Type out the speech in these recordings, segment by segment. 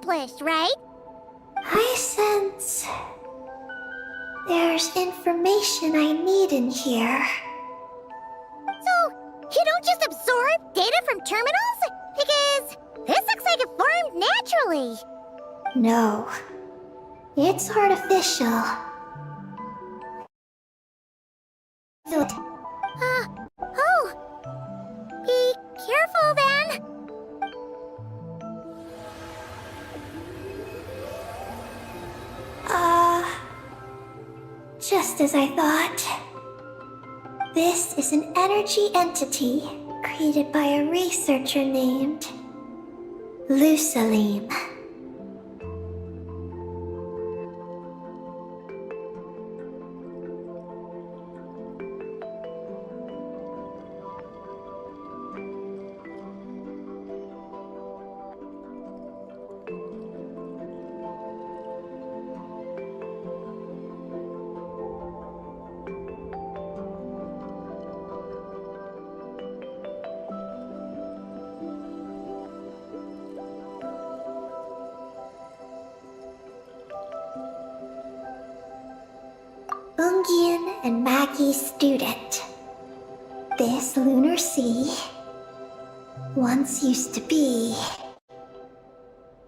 accomplished, right? I sense there's information I need in here. So, you don't just absorb data from terminals? Because this looks like it formed naturally. No, it's artificial. Oh. Be careful then. Just as I thought. This is an energy entity created by a researcher named Lusalim. Ungyan and Maggie's student. This lunar sea once used to be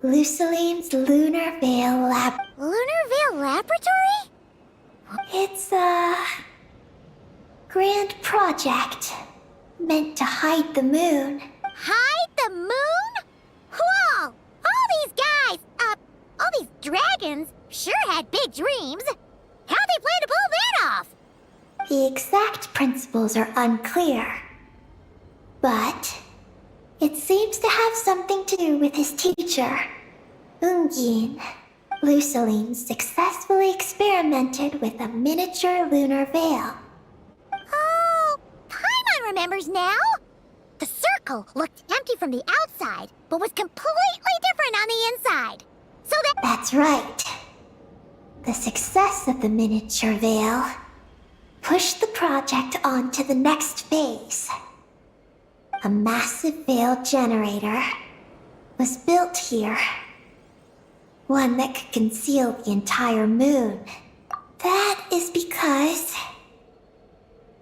Lusalim's Lunar Veil Lab. Lunar Veil Laboratory? It's a grand project meant to hide the moon. Hide the moon? Whoa! All these guys, all these dragons sure had big dreams. How'd they plan to pull that off? The exact principles are unclear, but it seems to have something to do with his teacher, Ungyan. Lusalim successfully experimented with a miniature lunar veil. Oh, Paimon remembers now. The circle looked empty from the outside, but was completely different on the inside. So That's right. The success of the miniature veil pushed the project on to the next phase. A massive veil generator was built here. One that could conceal the entire moon. That is because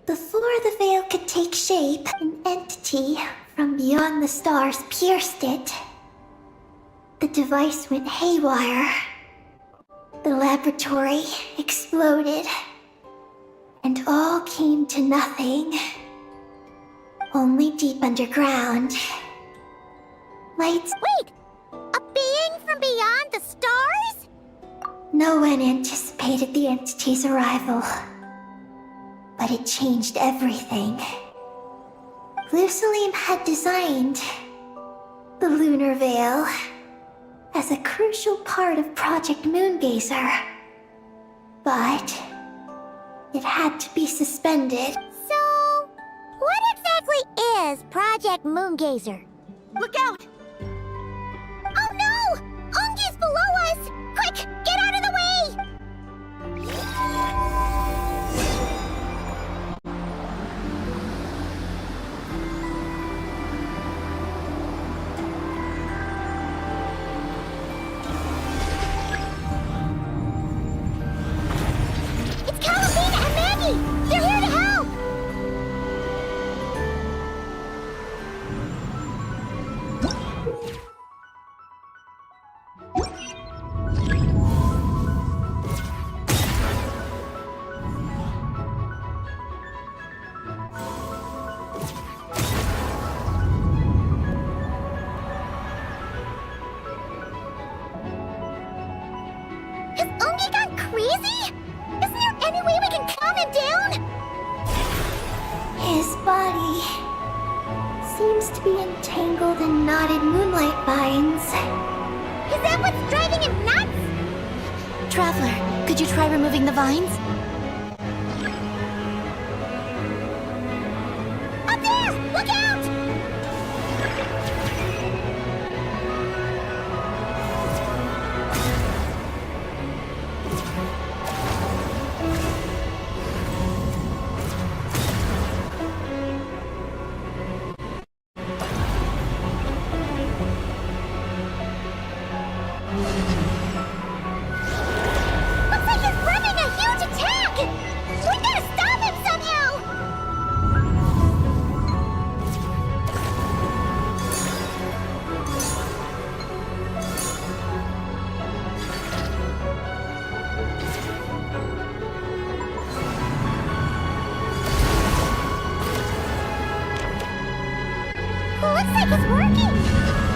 before the veil could take shape, an entity from beyond the stars pierced it. The device went haywire. The laboratory exploded, and all came to nothing. Only deep underground. Lights. Wait! A being from beyond the stars? No one anticipated the entity's arrival, but it changed everything. Lusalim had designed the lunar veil as a crucial part of Project Moongazer, but it had to be suspended. So, what exactly is Project Moongazer? Look out! Oh no! Ungi's below us! Quick, get out of the way! It's Columbina and Maggie! They're here to help! Has Ungi gone crazy? Isn't there any way we can calm him down? His body seems to be entangled in knotted moonlight vines. Is that what's driving him nuts? Traveler, could you try removing the vines? Up there! Look out! Looks like it's working.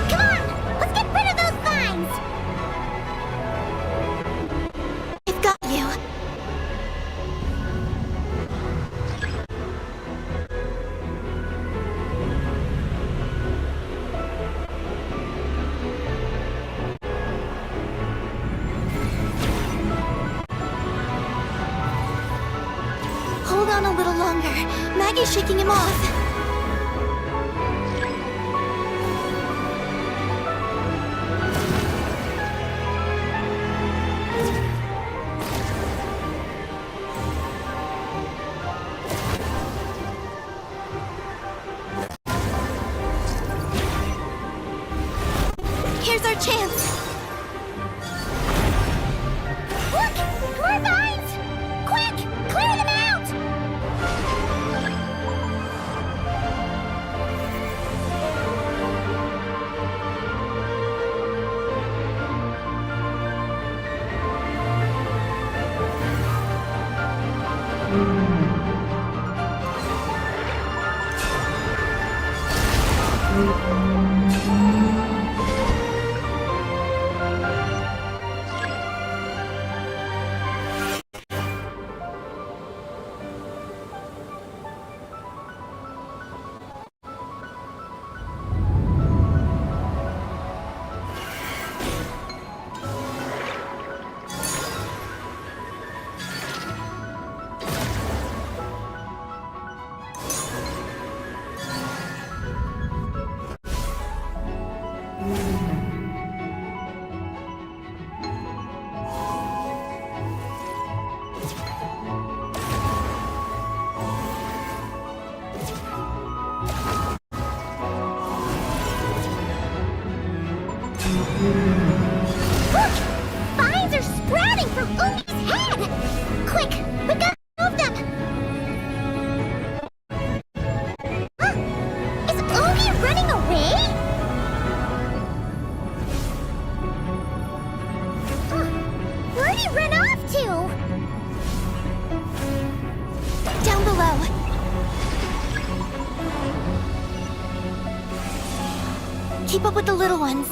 Come on, let's get rid of those vines. I've got you. Hold on a little longer. Maggie's shaking him off. Here's our chance. Look, more vines. Quick, clear them out. Look! Vines are sprouting from Ungi's head! Quick! We gotta move them! Huh? Is Ungi running away? Where'd he run off to? Down below. Keep up with the little ones.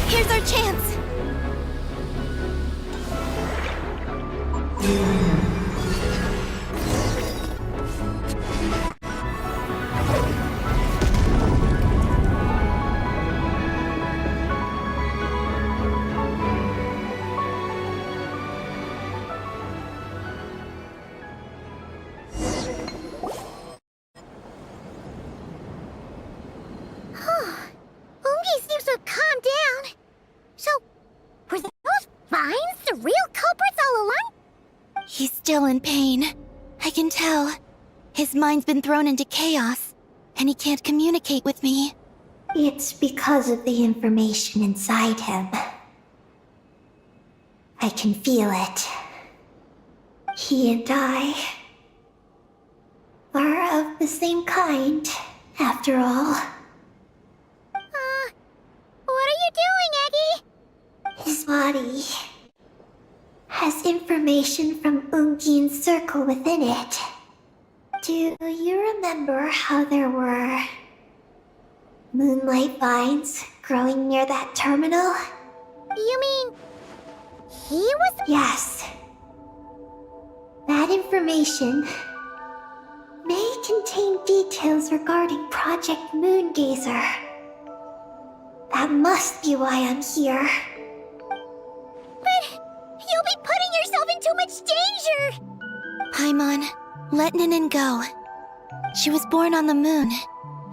Here's our chance. Ungi seems to have calmed down. So, were those vines the real culprits all along? He's still in pain. I can tell. His mind's been thrown into chaos, and he can't communicate with me. It's because of the information inside him. I can feel it. He and I are of the same kind, after all. What are you doing, Eggie? His body has information from Ungin's circle within it. Do you remember how there were moonlight vines growing near that terminal? You mean... he was... Yes. That information may contain details regarding Project Moongazer. That must be why I'm here. But... you'll be putting yourself in too much danger! Paimon, let Ninin go. She was born on the moon,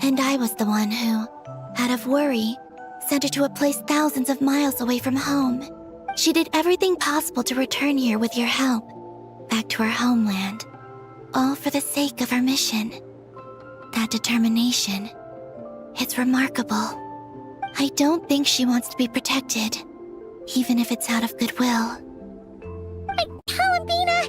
and I was the one who, out of worry, sent her to a place thousands of miles away from home. She did everything possible to return here with your help. back to her homeland, all for the sake of her mission. That determination, it's remarkable. I don't think she wants to be protected, even if it's out of goodwill. But Columbina!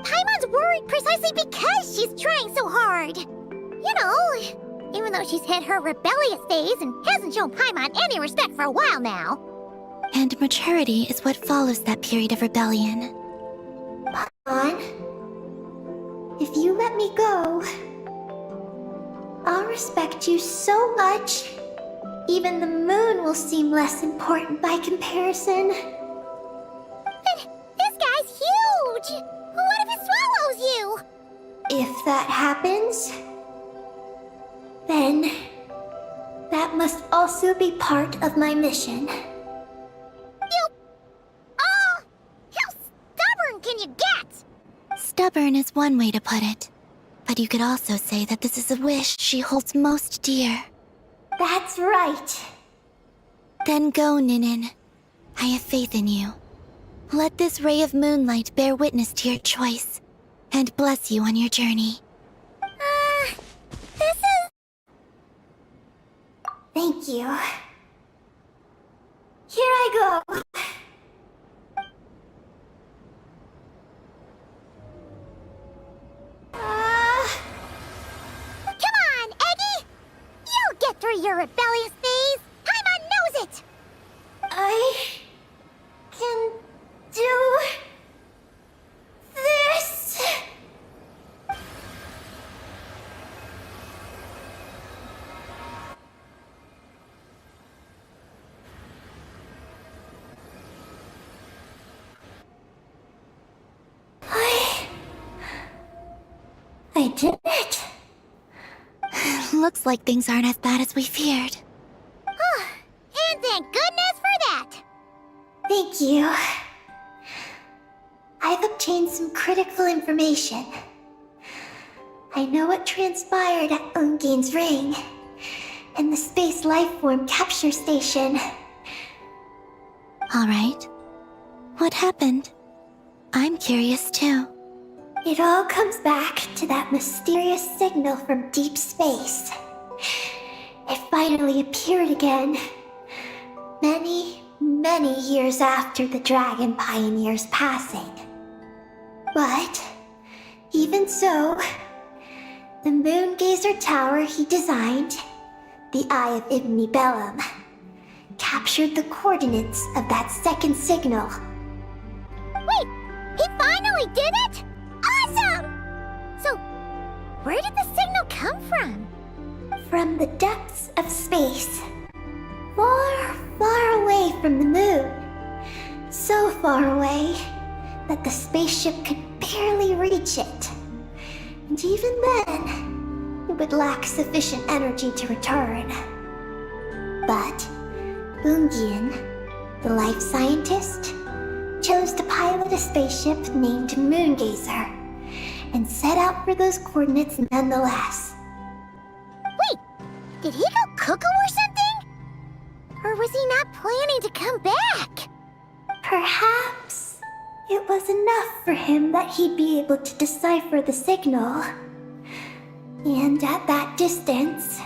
Paimon's worried precisely because she's trying so hard. You know, even though she's hit her rebellious phase and hasn't shown Paimon any respect for a while now. And maturity is what follows that period of rebellion. Paimon, if you let me go, I'll respect you so much, even the moon will seem less important by comparison. But this guy's huge! What if he swallows you? If that happens, then that must also be part of my mission. How stubborn can you get? Stubborn is one way to put it, but you could also say that this is a wish she holds most dear. That's right. Then go, Ninin. I have faith in you. Let this ray of moonlight bear witness to your choice, and bless you on your journey. This is... Thank you. Here I go. Come on, Eggy! You'll get through your rebellious phase! Paimon knows it! I can do this. I did it. Looks like things aren't as bad as we feared. And thank goodness for that! Thank you. I've obtained some critical information. I know what transpired at Ungain's ring and the space lifeform capture station. Alright. What happened? I'm curious too. It all comes back to that mysterious signal from deep space. It finally appeared again. Many years after the Dragon Pioneer's passing. But, even so, the Moon Gazer Tower he designed, the Eye of Ibni Bellum, captured the coordinates of that second signal. Wait! He finally did it?! Awesome! So, where did the signal come from? From the depths of space. Far away from the moon. So far away that the spaceship could barely reach it. And even then, it would lack sufficient energy to return. But Ungien, the life scientist, chose to pilot a spaceship named Moongazer and set out for those coordinates nonetheless. Wait! Did he go cuckoo or something? Or was he not planning to come back? Perhaps it was enough for him that he'd be able to decipher the signal. And at that distance,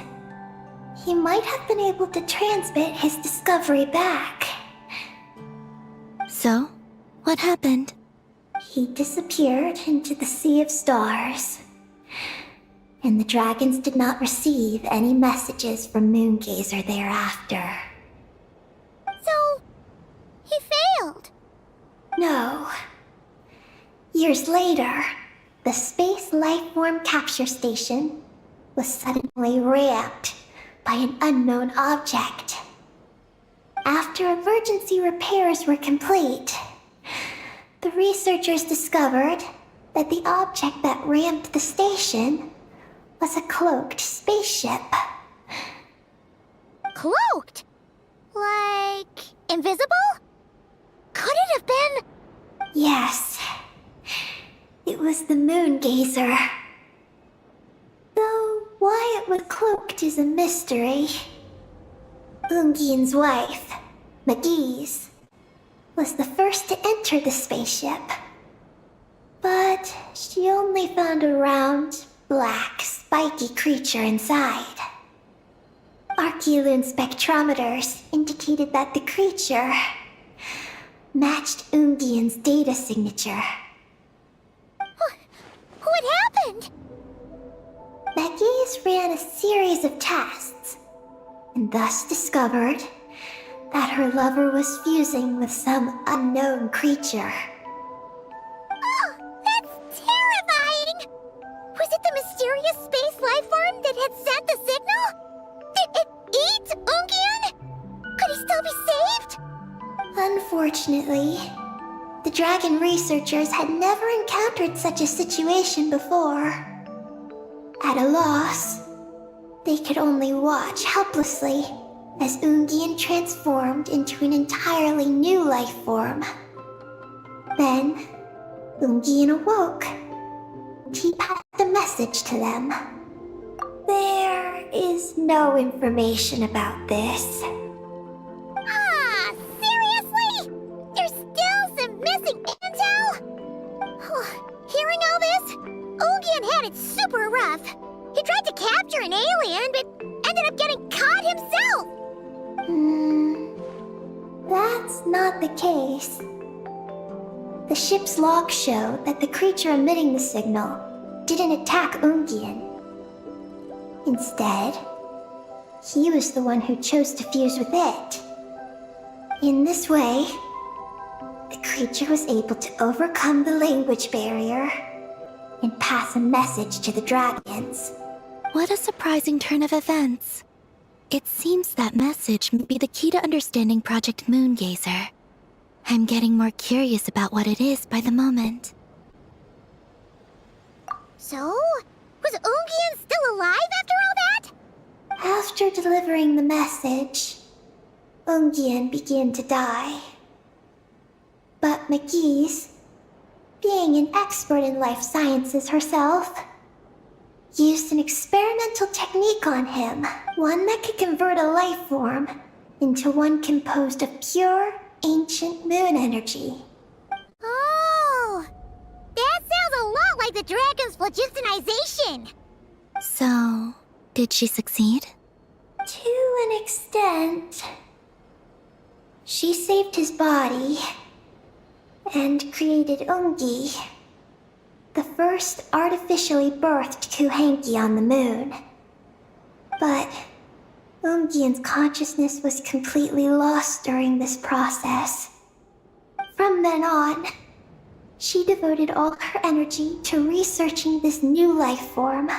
he might have been able to transmit his discovery back. So, what happened? He disappeared into the sea of stars. And the dragons did not receive any messages from Moongazer thereafter. So, he failed. No. Years later, the Space Lifeform Capture Station was suddenly ramped by an unknown object. After emergency repairs were complete, the researchers discovered that the object that ramped the station was a cloaked spaceship. Cloaked? Like, invisible? Could it have been... Yes. It was the Moongazer. Though why it was cloaked is a mystery. Ungien's wife, Magi's, was the first to enter the spaceship. she only found a round, black, spiky creature inside. Archelune spectrometers indicated that the creature matched Ungian's data signature. What happened? Megis ran a series of tests, and thus discovered that her lover was fusing with some unknown creature. Oh, that's terrifying! Was it the mysterious space life form that had sent the signal? Did it eat Ungian? Could he still be saved? Unfortunately, the dragon researchers had never encountered such a situation before. At a loss, they could only watch helplessly as Ungian transformed into an entirely new life form. Then, Ungian awoke. He passed a message to them. There is no information about this. Ah, seriously? There's still some missing intel? Hearing all this, Ungian had it super rough. He tried to capture an alien, but ended up getting caught himself. That's not the case. The ship's logs show that the creature emitting the signal didn't attack Ungian. Instead, he was the one who chose to fuse with it. In this way, the creature was able to overcome the language barrier and pass a message to the dragons. What a surprising turn of events. It seems that message may be the key to understanding Project Moongazer. I'm getting more curious about what it is by the moment. So, was Ungian still alive after all that? After delivering the message, Ungian began to die. But Megis, being an expert in life sciences herself, used an experimental technique on him, one that could convert a life form into one composed of pure, ancient moon energy. Oh, that sounds a lot like the dragon's phlogistonization. So, did she succeed? To an extent. She saved his body and created Ungi, the first artificially birthed Kuhanki on the moon. But Ungian's consciousness was completely lost during this process. From then on, she devoted all her energy to researching this new life form,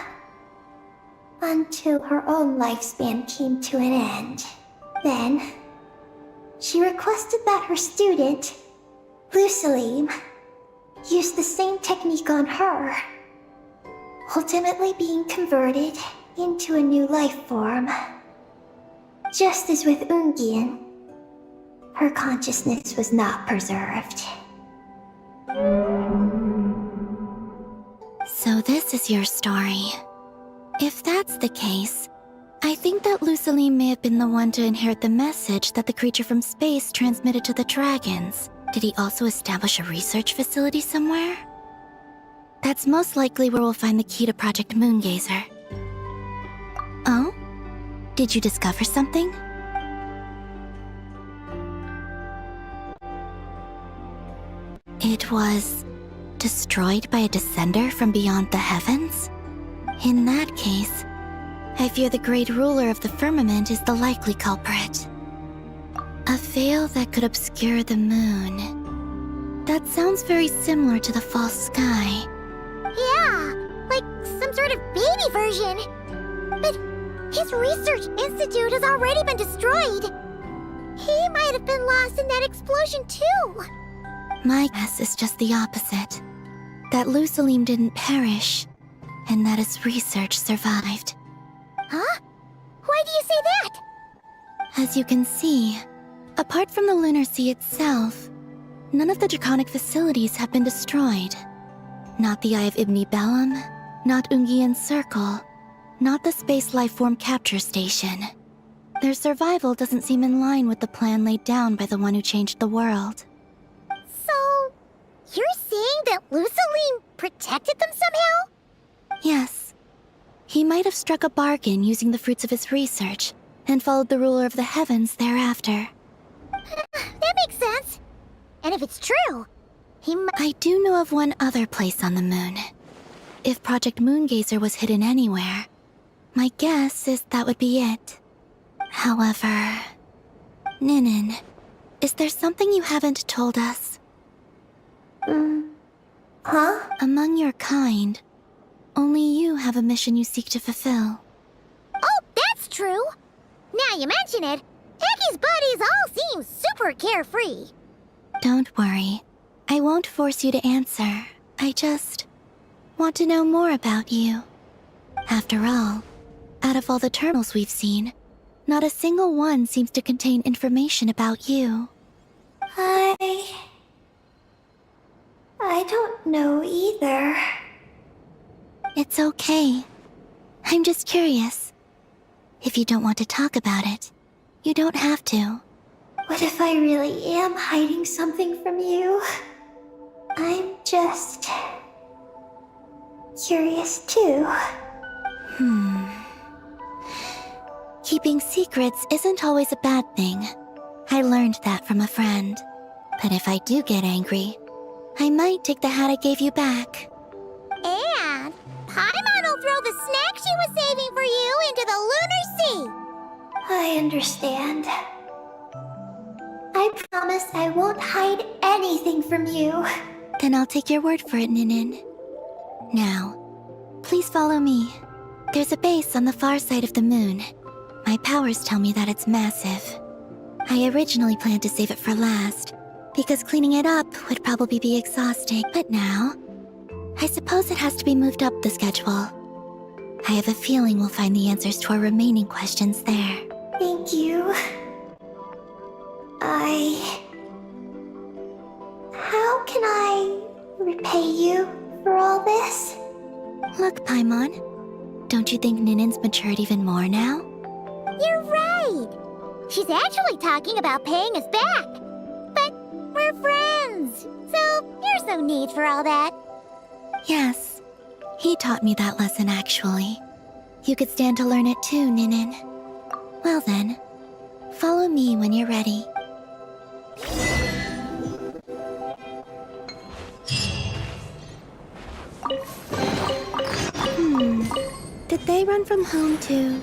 until her own lifespan came to an end. Then, she requested that her student, Lusalim, use the same technique on her, ultimately being converted into a new life form. Just as with Ungian, her consciousness was not preserved. So this is your story. If that's the case, I think that Lusalim may have been the one to inherit the message that the creature from space transmitted to the dragons. Did he also establish a research facility somewhere? That's most likely where we'll find the key to Project Moongazer. Oh? Did you discover something? It was destroyed by a descender from beyond the heavens? In that case, I fear the great ruler of the firmament is the likely culprit. A veil that could obscure the moon. That sounds very similar to the false sky. Yeah, like some sort of baby version. But his research institute has already been destroyed. He might have been lost in that explosion too. My guess is just the opposite. That Lusalim didn't perish, and that his research survived. Huh? Why do you say that? As you can see, apart from the Lunar Sea itself, none of the draconic facilities have been destroyed. Not the Eye of Ibn Bellum, not Ungian's Circle, not the Space Lifeform Capture Station. Their survival doesn't seem in line with the plan laid down by the one who changed the world. So, You're saying that Luceline protected them somehow? Yes. He might have struck a bargain using the fruits of his research and followed the ruler of the heavens thereafter. That makes sense. And if it's true, I do know of one other place on the moon. If Project Moongazer was hidden anywhere, my guess is that would be it. However... Ninin, is there something you haven't told us? Huh? Among your kind, only you have a mission you seek to fulfill. Oh, that's true! Now you mention it, Qiqi's buddies all seem super carefree. Don't worry. I won't force you to answer. I just want to know more about you. After all, out of all the terminals we've seen, not a single one seems to contain information about you. I don't know either. It's okay. I'm just curious. If you don't want to talk about it, you don't have to. What if I really am hiding something from you? I'm just... curious too. Keeping secrets isn't always a bad thing. I learned that from a friend. But if I do get angry, I might take the hat I gave you back. And Paimon will throw the snack she was saving for you into the lunar sea. I understand. I promise I won't hide anything from you. Then I'll take your word for it, Ninin. Now, please follow me. There's a base on the far side of the moon. My powers tell me that it's massive. I originally planned to save it for last, because cleaning it up would probably be exhausting. But now, I suppose it has to be moved up the schedule. I have a feeling we'll find the answers to our remaining questions there. Thank you. How can I repay you for all this? Look, Paimon, don't you think Ninin's matured even more now? You're right. She's actually talking about paying us back. But we're friends, so there's no need for all that. Yes, he taught me that lesson actually. You could stand to learn it too, Ninin. Well then, follow me when you're ready. Did they run from home too?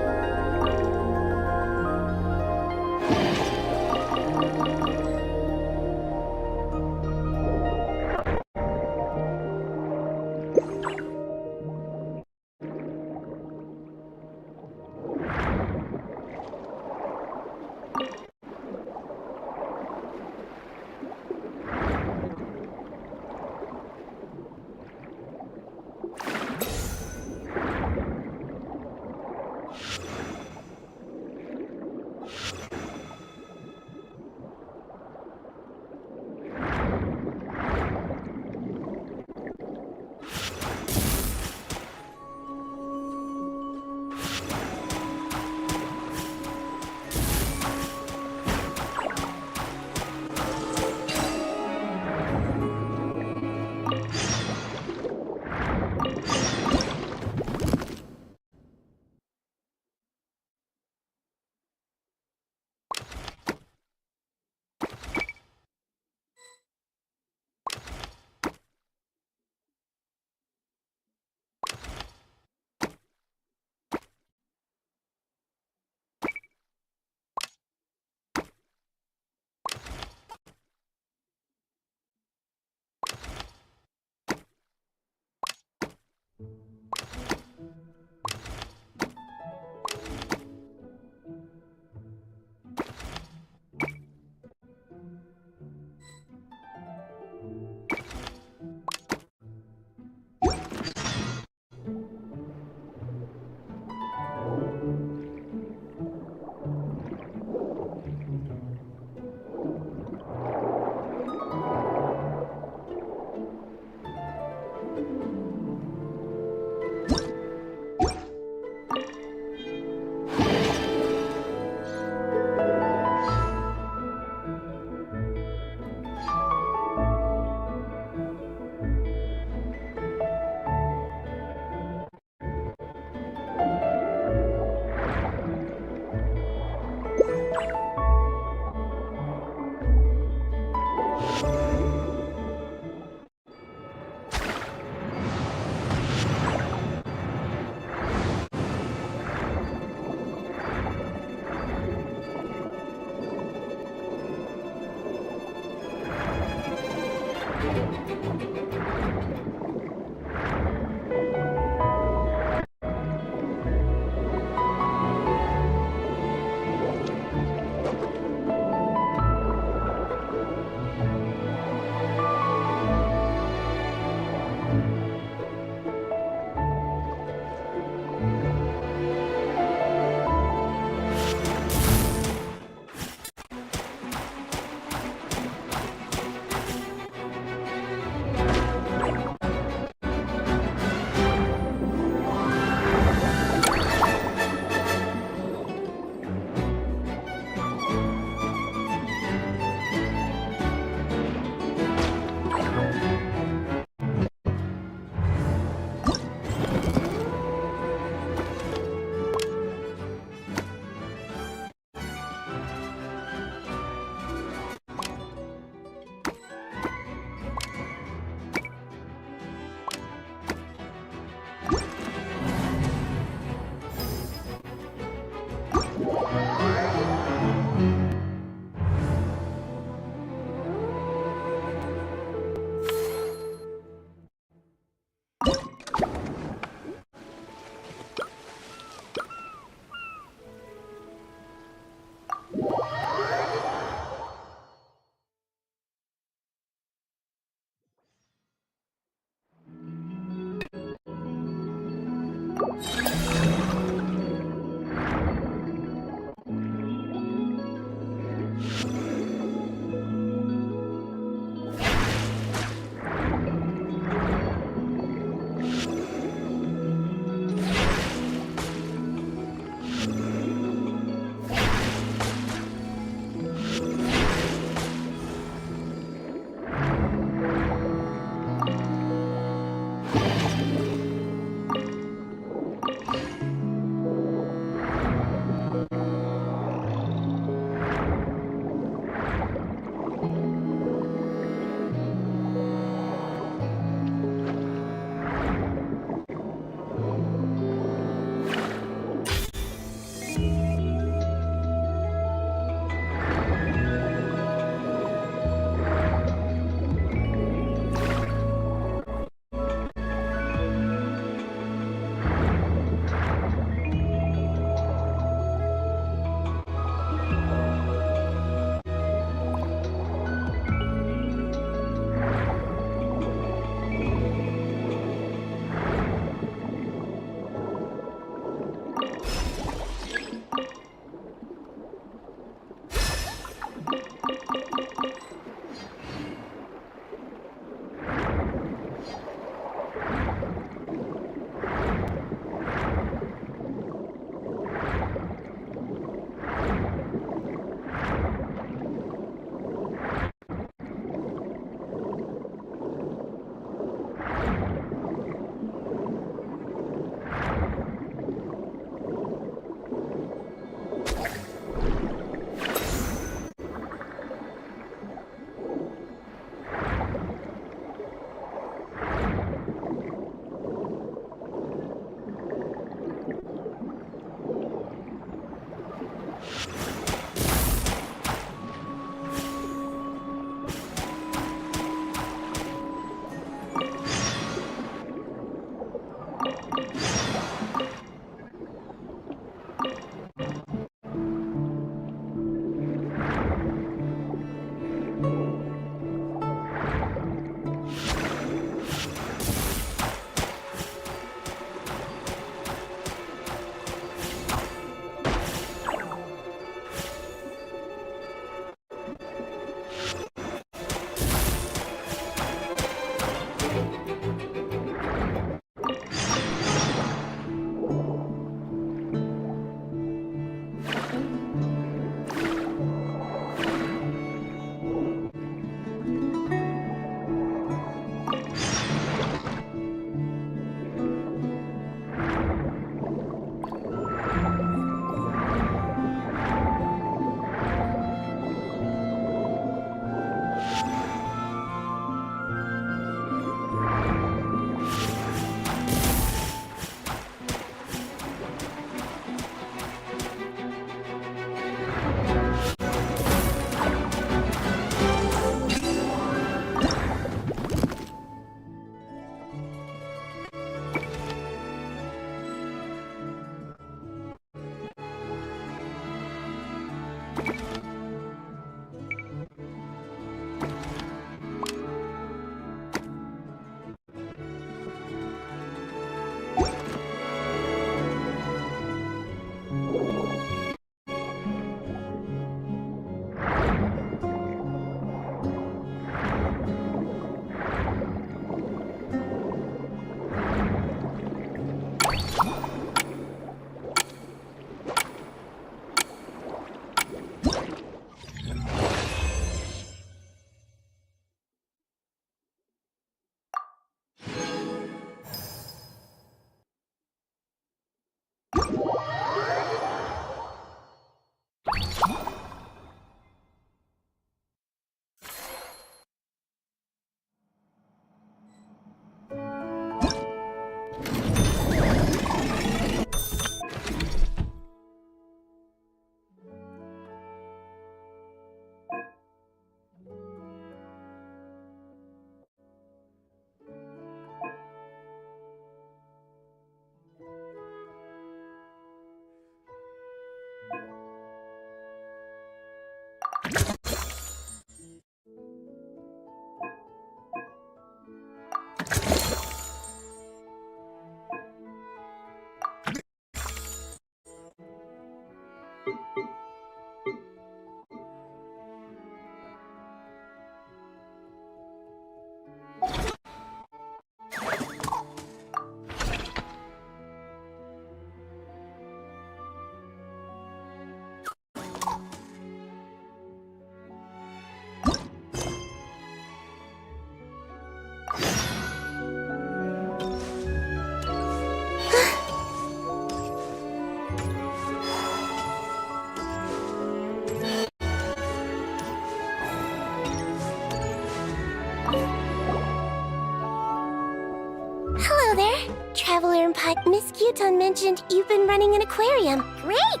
Senpai, Miss Kyuton mentioned you've been running an aquarium. Great!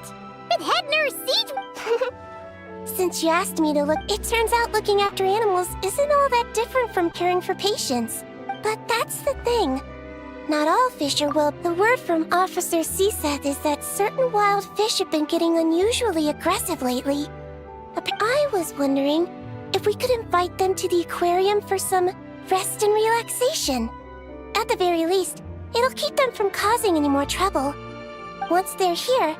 With head nurse Siege. Since you asked me to look, it turns out looking after animals isn't all that different from caring for patients. But that's the thing. Not all fish are well. The word from Officer Seth is that certain wild fish have been getting unusually aggressive lately. I was wondering if we could invite them to the aquarium for some rest and relaxation. At the very least, it'll keep them from causing any more trouble. Once they're here,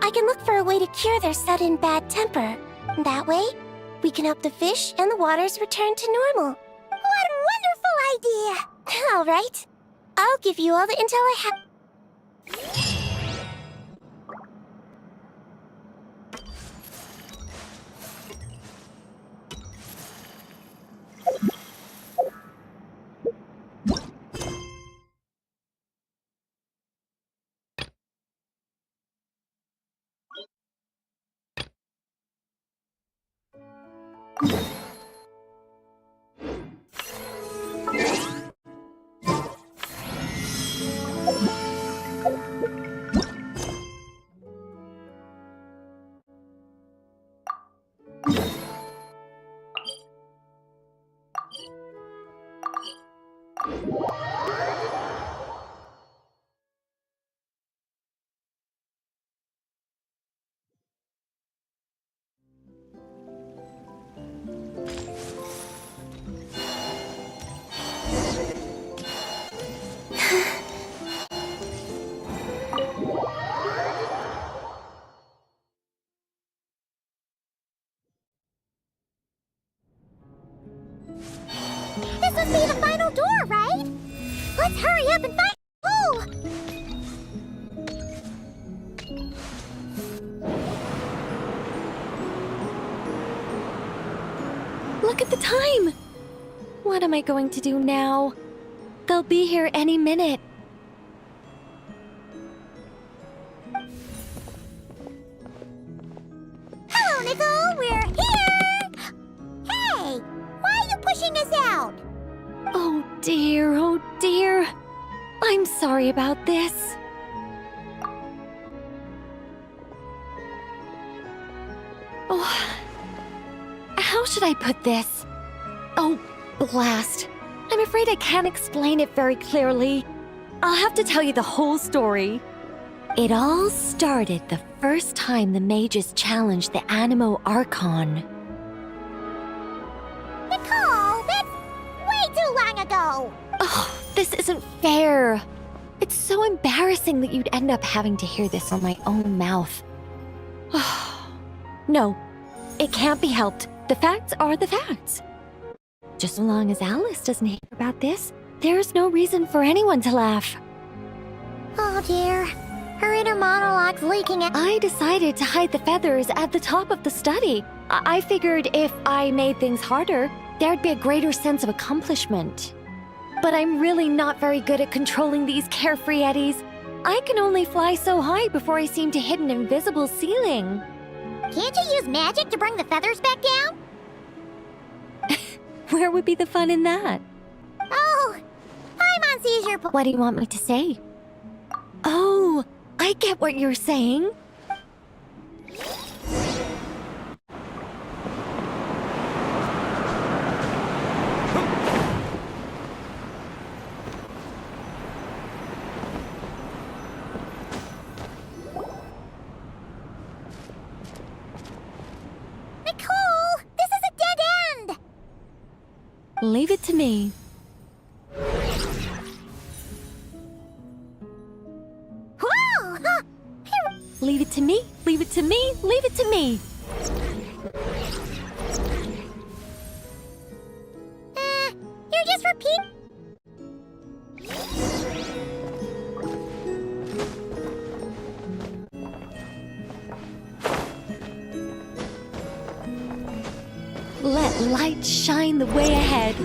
I can look for a way to cure their sudden bad temper. That way, we can help the fish and the waters return to normal. What a wonderful idea! All right. I'll give you all the intel I have. This must be the final door, right? Let's hurry up and find... Oh! Look at the time! What am I going to do now? They'll be here any minute. Hello, Nicole! We're here! Hey! Why are you pushing us out? Oh dear, oh dear. I'm sorry about this. Oh, how should I put this? Oh, blast. I'm afraid I can't explain it very clearly. I'll have to tell you the whole story. It all started the first time the mages challenged the Animo Archon. Nicole, that's way too long ago! Oh, this isn't fair. It's so embarrassing that you'd end up having to hear this from my own mouth. No, it can't be helped. The facts are the facts. Just so long as Alice doesn't hear about this, there's no reason for anyone to laugh. Oh dear. Her inner monologue's leaking out. I decided to hide the feathers at the top of the study. I figured if I made things harder, there'd be a greater sense of accomplishment. But I'm really not very good at controlling these carefree eddies. I can only fly so high before I seem to hit an invisible ceiling. Can't you use magic to bring the feathers back down? Where would be the fun in that? Oh, Paimon sees your... What do you want me to say? Oh, I get what you're saying. Nicole, this is a dead end! Leave it to me. Whoa! Huh. Leave it to me, leave it to me, leave it to me. You're just repeat... Let light shine the way ahead.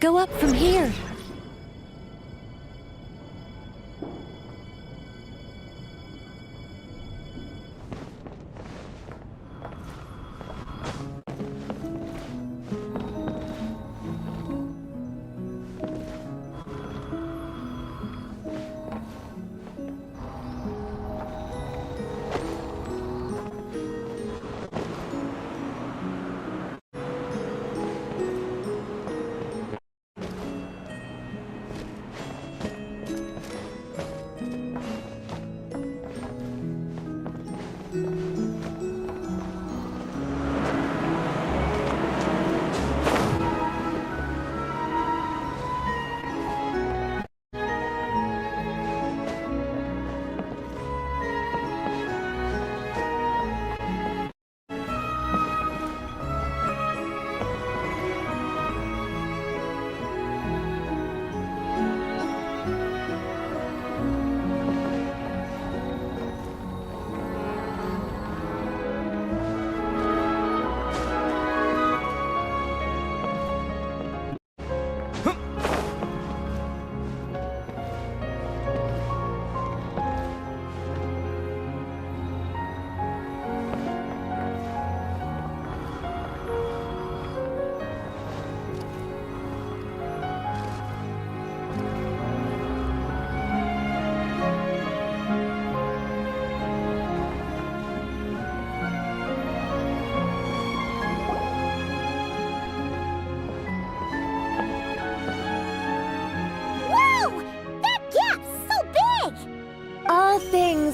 go up from here.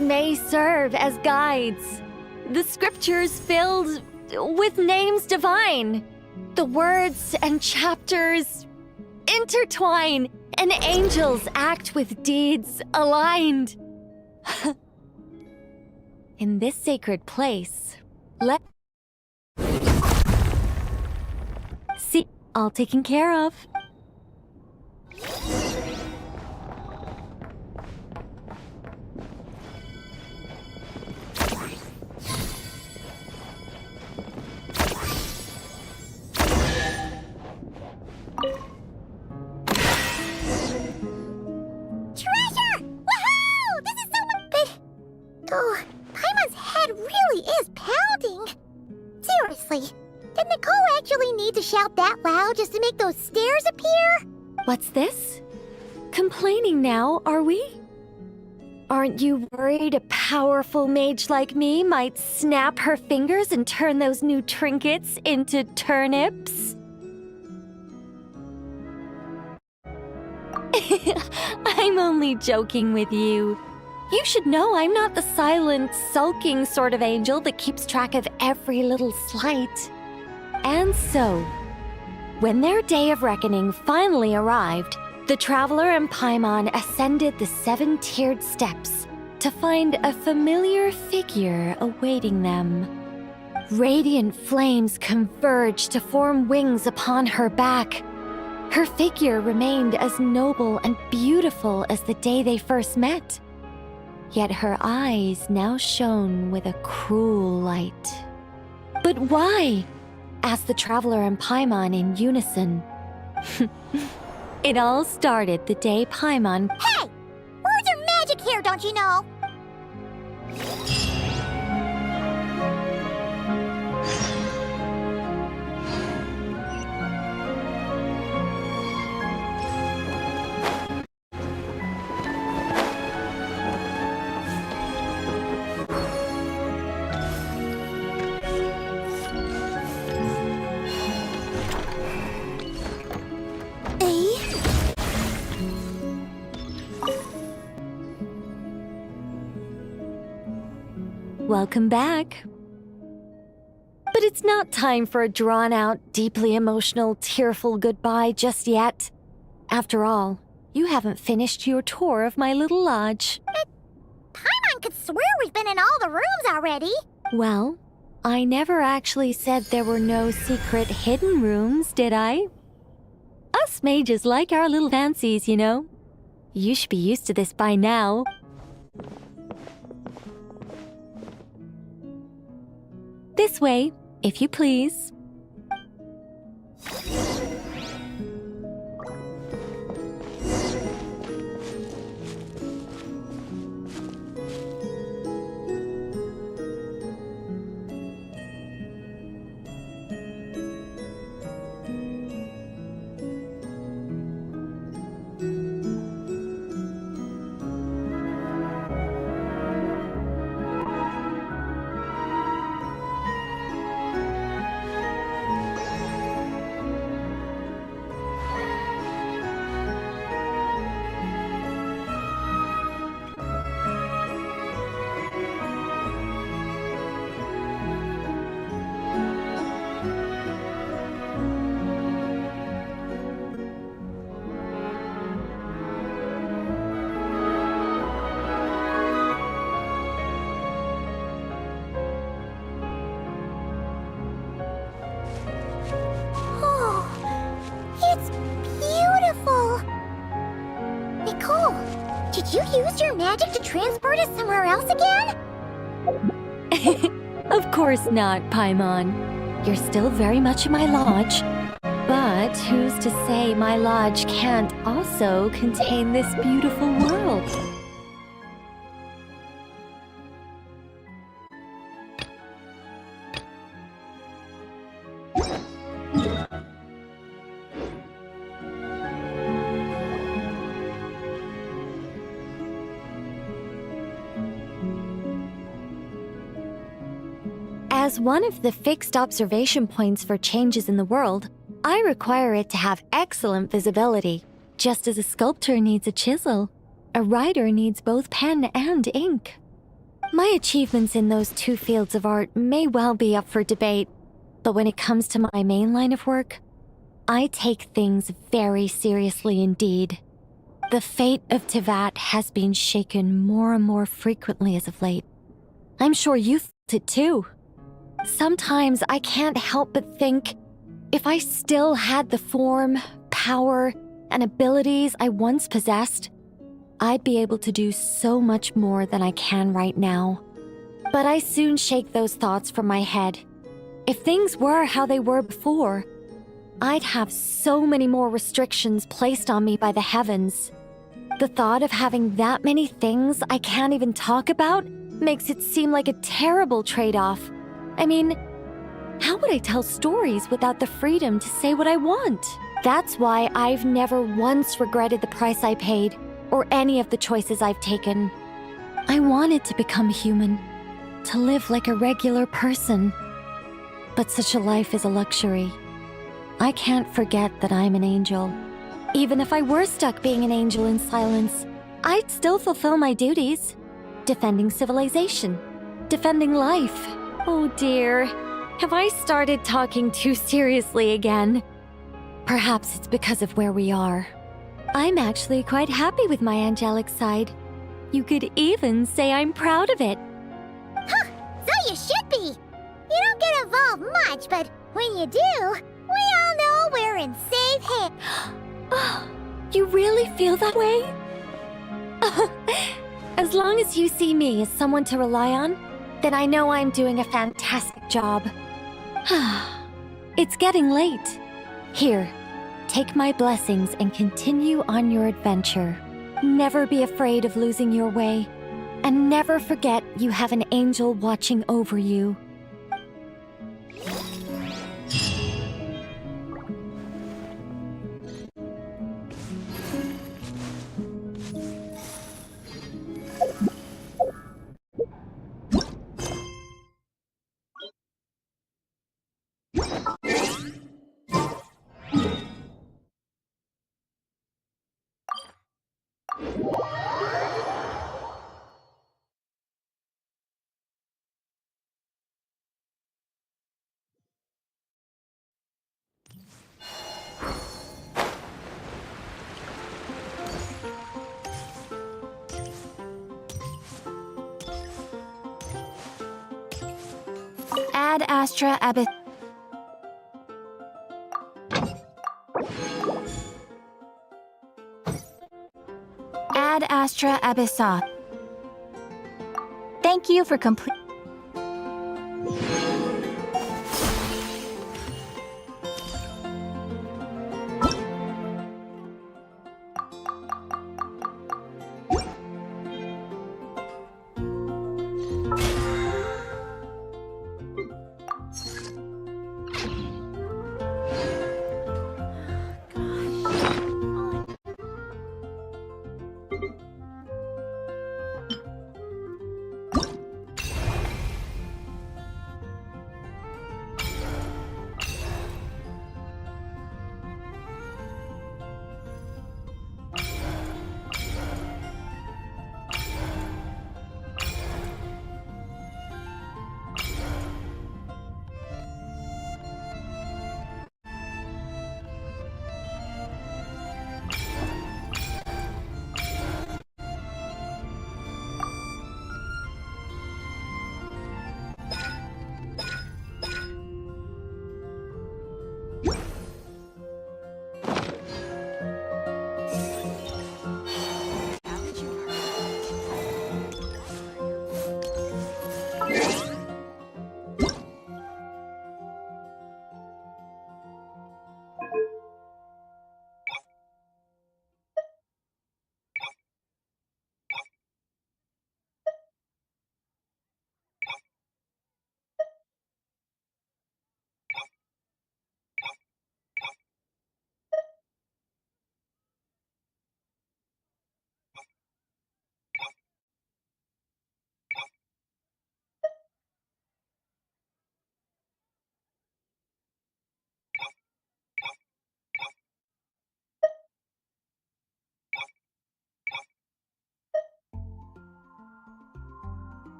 May serve as guides. The scriptures filled with names divine. The words and chapters intertwine, and angels act with deeds aligned. In this sacred place, see, all taken care of. Oh, Paimon's head really is pounding. Seriously, did Nicole actually need to shout that loud just to make those stairs appear? What's this? Complaining now, are we? Aren't you worried a powerful mage like me might snap her fingers and turn those new trinkets into turnips? I'm only joking with you. You should know I'm not the silent, sulking sort of angel that keeps track of every little slight. And so, when their day of reckoning finally arrived, the traveler and Paimon ascended the 7-tiered steps to find a familiar figure awaiting them. Radiant flames converged to form wings upon her back. Her figure remained as noble and beautiful as the day they first met. Yet her eyes now shone with a cruel light. But why? Asked the traveler and Paimon in unison. It all started the day Paimon... Hey! Words are magic here, don't you know? Welcome back. But it's not time for a drawn-out, deeply emotional, tearful goodbye just yet. After all, you haven't finished your tour of my little lodge. Paimon could swear we've been in all the rooms already. Well, I never actually said there were no secret hidden rooms, did I? Us mages like our little fancies, you know. You should be used to this by now. This way, if you please. use your magic to transport us somewhere else again? Of course not, Paimon. You're still very much in my lodge. But who's to say my lodge can't also contain this beautiful world? As one of the fixed observation points for changes in the world, I require it to have excellent visibility. Just as a sculptor needs a chisel, a writer needs both pen and ink. My achievements in those two fields of art may well be up for debate, but when it comes to my main line of work, I take things very seriously indeed. The fate of Teyvat has been shaken more and more frequently as of late. I'm sure you felt it too. Sometimes I can't help but think, if I still had the form, power, and abilities I once possessed, I'd be able to do so much more than I can right now. But I soon shake those thoughts from my head. If things were how they were before, I'd have so many more restrictions placed on me by the heavens. The thought of having that many things I can't even talk about makes it seem like a terrible trade-off. I mean, how would I tell stories without the freedom to say what I want? That's why I've never once regretted the price I paid, or any of the choices I've taken. I wanted to become human, to live like a regular person. But such a life is a luxury. I can't forget that I'm an angel. Even if I were stuck being an angel in silence, I'd still fulfill my duties. Defending civilization. Defending life. Oh dear, have I started talking too seriously again? Perhaps it's because of where we are. I'm actually quite happy with my angelic side. You could even say I'm proud of it. Huh, so you should be. You don't get involved much, but when you do, we all know we're in safe hands. Oh, you really feel that way? As long as you see me as someone to rely on, then I know I'm doing a fantastic job. It's getting late. Here, take my blessings and continue on your adventure. Never be afraid of losing your way, and never forget you have an angel watching over you. Ad Astra Abyss. Ad Astra Abyssa. Thank you for complete.